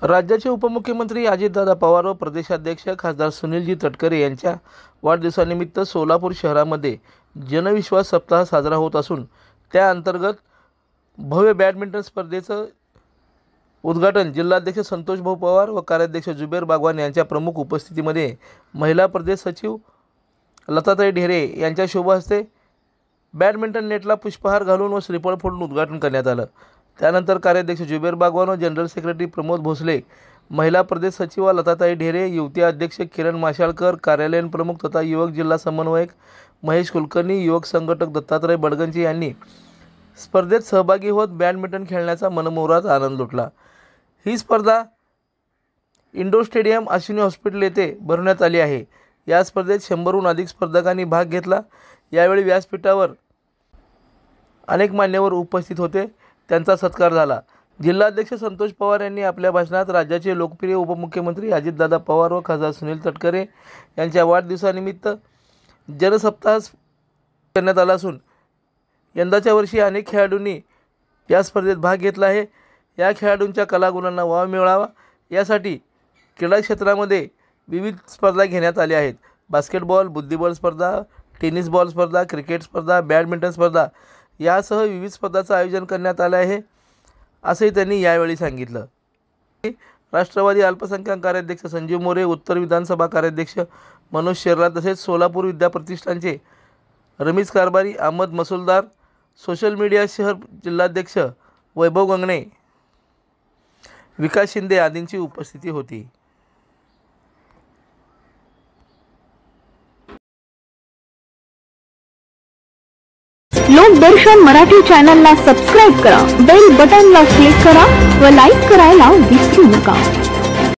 राज्याचे उपमुख्यमंत्री अजितदादा पवार व प्रदेशाध्यक्ष खासदार सुनीलजी तटकरे यांच्या वाढदिवसानिमित्त सोलापूर शहरामध्ये जनविश्वास सप्ताह साजरा होत असून त्या अंतर्गत भव्य बॅडमिंटन स्पर्धेचं उद्घाटन जिल्हाध्यक्ष संतोष भाऊ पवार व कार्याध्यक्ष जुबेर बागवान यांच्या प्रमुख उपस्थितीमध्ये महिला प्रदेश सचिव लताताई ढेरे यांच्या शुभ हस्ते बॅडमिंटन नेटला पुष्पहार घालून व श्रीफळ फोडून उद्घाटन करण्यात आलं। त्यानंतर कार्याध्यक्ष जुबेर बागवान व जनरल सेक्रेटरी प्रमोद भोसले, महिला प्रदेश सचिव लताताई ढेरे, युवती अध्यक्ष किरण माशाळकर, कार्यालयीन प्रमुख तथा युवक जिल्हा समन्वयक महेश कुलकर्णी, युवक संघटक दत्तात्रय बडगंची यांनी स्पर्धेत सहभागी होत बॅडमिंटन खेळण्याचा मनमुराद आनंद लुटला। ही स्पर्धा इंडोर स्टेडियम अश्विनी हॉस्पिटल येथे भरवण्यात आली आहे। या स्पर्धेत 100हून अधिक स्पर्धकांनी भाग घेतला। यावेळी व्यासपीठावर अनेक मान्यवर उपस्थित होते, त्यांचा सत्कार झाला। जिल्हाध्यक्ष संतोष पवार यांनी आपल्या भाषणात राज्याचे लोकप्रिय उपमुख्यमंत्री अजितदादा पवार व खासदार सुनील तटकरे यांच्या वाढदिवसानिमित्त जनसप्ताह करण्यात आला असून यंदाच्या वर्षी अनेक खेळाडूंनी या स्पर्धेत भाग घेतला आहे। या खेळाडूंच्या कलागुणांना वाव मिळावा यासाठी क्रीडा क्षेत्रामध्ये विविध स्पर्धा घेण्यात आल्या आहेत। बास्केटबॉल, बुद्धिबळ स्पर्धा, टेनिस बॉल स्पर्धा, क्रिकेट स्पर्धा, बॅडमिंटन स्पर्धा यासह विविध स्पर्धांचं आयोजन करण्यात आलं आहे, असंही त्यांनी यावेळी सांगितलं। राष्ट्रवादी अल्पसंख्याक कार्याध्यक्ष संजीव मोरे, उत्तर विधानसभा कार्याध्यक्ष मनोज शेरला तसेच सोलापूर विद्या प्रतिष्ठानचे रमेश कारभारी, अहमद मसुलदार, सोशल मीडिया शहर जिल्हाध्यक्ष वैभव गंगणे, विकास शिंदे आदींची उपस्थिती होती। लोकदर्शन मराठी चॅनलला सबस्क्राइब करा, बेल बटनला क्लिक करा व लाईक करायला विसरू नका।